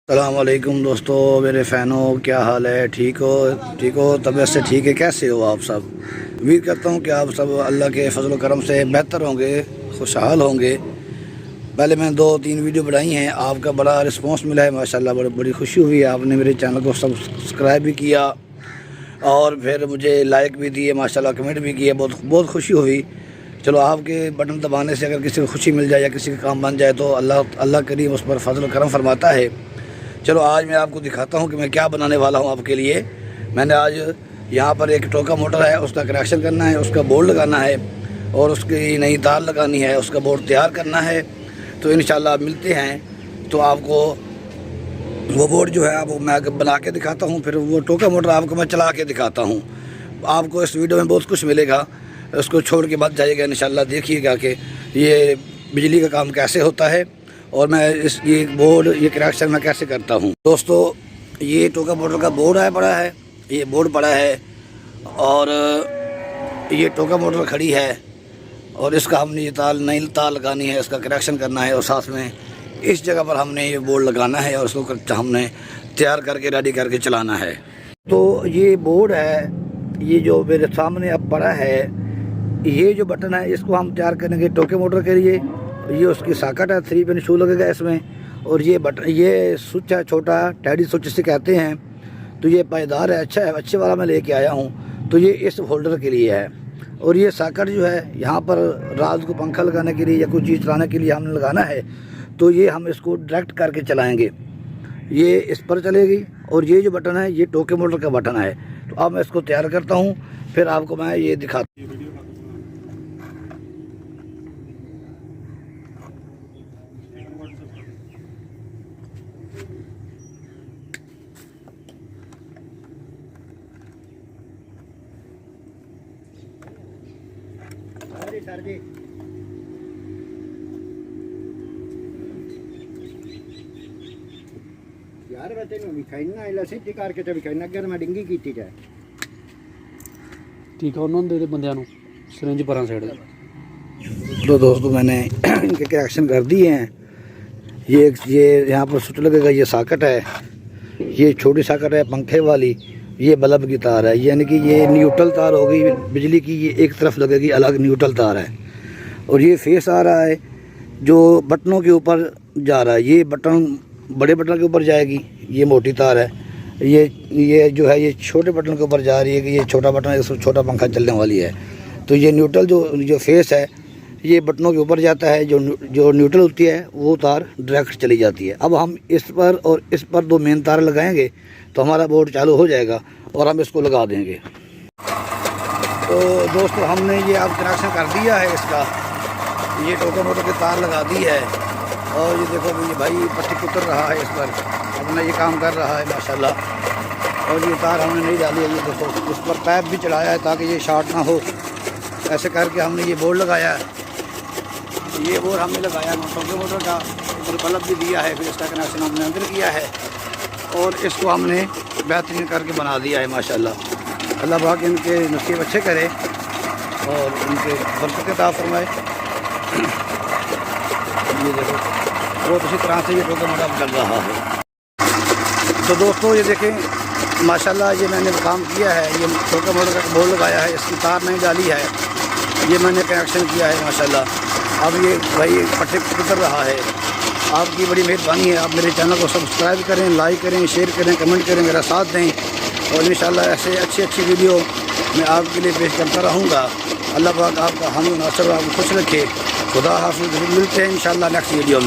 अस्सलाम वालेकुम दोस्तों, मेरे फ़ैनों, क्या हाल है? ठीक हो? तबीयत से ठीक है? कैसे हो आप सब? उम्मीद करता हूँ कि आप सब अल्लाह के फजल करम से बेहतर होंगे, खुशहाल होंगे। पहले मैंने 2-3 वीडियो बनाई हैं, आपका बड़ा रिस्पांस मिला है माशाल्लाह, बड़ी खुशी हुई है। आपने मेरे चैनल को सब्सक्राइब भी किया और फिर मुझे लाइक भी दिए माशाल्लाह, कमेंट भी किए, बहुत बहुत खुशी हुई। चलो, आपके बटन दबाने से अगर किसी को खुशी मिल जाए या किसी का काम बन जाए तो अल्लाह करीम उस पर फजल करम फरमाता है। चलो, आज मैं आपको दिखाता हूँ कि मैं क्या बनाने वाला हूँ आपके लिए। मैंने आज यहाँ पर एक टोका मोटर है, उसका कनेक्शन करना है, उसका बोर्ड लगाना है और उसकी नई तार लगानी है, उसका बोर्ड तैयार करना है। तो इंशाल्लाह मिलते हैं, तो आपको वो बोर्ड जो है आपको मैं बना के दिखाता हूँ, फिर वो टोका मोटर आपको मैं चला के दिखाता हूँ। आपको इस वीडियो में बहुत कुछ मिलेगा, उसको छोड़ के मत जाइएगा। इंशाल्लाह देखिएगा कि ये बिजली का काम कैसे होता है और मैं ये बोर्ड, ये कनेक्शन मैं कैसे करता हूँ। दोस्तों, ये टोका मोटर का बोर्ड है, पड़ा है, ये बोर्ड पड़ा है और ये टोका मोटर खड़ी है और इसका हमने ये नई तार लगानी है, इसका कनेक्शन करना है और साथ में इस जगह पर हमने ये बोर्ड लगाना है और उसको हमने तैयार करके रेडी करके चलाना है। तो ये बोर्ड है, ये जो मेरे सामने अब पड़ा है, ये जो बटन है इसको हम तैयार करेंगे टोके मोटर के लिए। ये उसकी सॉकेट है, 3 पिन शू लगेगा इसमें। और ये बटन, ये स्विच है छोटा, टैडी स्विच से कहते हैं। तो ये पायदार है, अच्छा है, अच्छे वाला मैं लेके आया हूँ। तो ये इस होल्डर के लिए है और ये सॉकेट जो है यहाँ पर रात को पंखा लगाने के लिए या कुछ चीज़ चलाने के लिए हमने लगाना है। तो ये हम इसको डायरेक्ट करके चलाएँगे, ये इस पर चलेगी। और ये जो बटन है ये टोके मोटर का बटन है। तो अब मैं इसको तैयार करता हूँ, फिर आपको मैं ये दिखाता हूँ। सर जी, यार मैं तेन विखाईना इला सिद्धि करके ते विखाईना अगर मैं डिंगी कीती जाए ठीक है। उन्होंने दे बंदियां नु सिरिंज परां साइड। तो दोस्तों, मैंने इनके कनेक्शन कर दिए हैं। ये यहाँ पर स्विच लगेगा, ये सॉकेट है, ये छोटी सॉकेट है पंखे वाली, ये बल्ब की तार है, यानी कि ये न्यूट्रल तार होगी बिजली की, ये एक तरफ लगेगी, अलग न्यूट्रल तार है। और ये फेस आ रहा है जो बटनों के ऊपर जा रहा है, ये बटन बड़े बटन के ऊपर जाएगी, ये मोटी तार है। ये जो है ये छोटे बटन के ऊपर जा रही है कि ये छोटा बटन है, इसमें छोटा पंखा चलने वाली है। तो ये न्यूट्रल जो फेस है ये बटनों के ऊपर जाता है, जो न्यूट्रल होती है वो तार डायरेक्ट चली जाती है। अब हम इस पर और इस पर 2 मेन तार लगाएंगे तो हमारा बोर्ड चालू हो जाएगा और हम इसको लगा देंगे। तो दोस्तों, हमने ये अब कनेक्शन कर दिया है इसका, ये टोका मोटर की तार लगा दी है और ये देखो ये भाई पट्टी कुतर रहा है इस पर, अपना ये काम कर रहा है माशाल्लाह। और ये तार हमने नहीं डाली है, ये देखो उस पर पाइप भी चढ़ाया है ताकि ये शॉर्ट ना हो। ऐसे करके हमने ये बोर्ड लगाया है, ये बोर्ड हमने लगाया टोके मोटर का, ऊपर बल्ब भी दिया है, फिर इसका कनेक्शन हमने अंदर किया है और इसको हमने बेहतरीन करके बना दिया है माशाल्लाह। अल्लाह पाक इनके नसीब अच्छे करे और इनके बरकत अता फरमाए। ये देखो बहुत अच्छी तरह से ये टोका मोटर चल रहा है। तो दोस्तों, ये देखें माशाल्लाह, ये मैंने काम किया है, ये टोका मोटर का बोर्ड लगाया है, इसकी तार नहीं डाली है, ये मैंने कनेक्शन किया है माशाल्लाह। अब ये भाई पट्टे उतर रहा है। आपकी बड़ी मेहरबानी है, आप मेरे चैनल को सब्सक्राइब करें, लाइक करें, शेयर करें, कमेंट करें, मेरा साथ दें और इंशाल्लाह ऐसे अच्छी वीडियो मैं आपके लिए पेश करता रहूँगा। अल्लाह पाक आपका हम नासर आपको खुश रखे। खुदा हाफिज़, मिलते हैं इंशाल्लाह नेक्स्ट वीडियो में।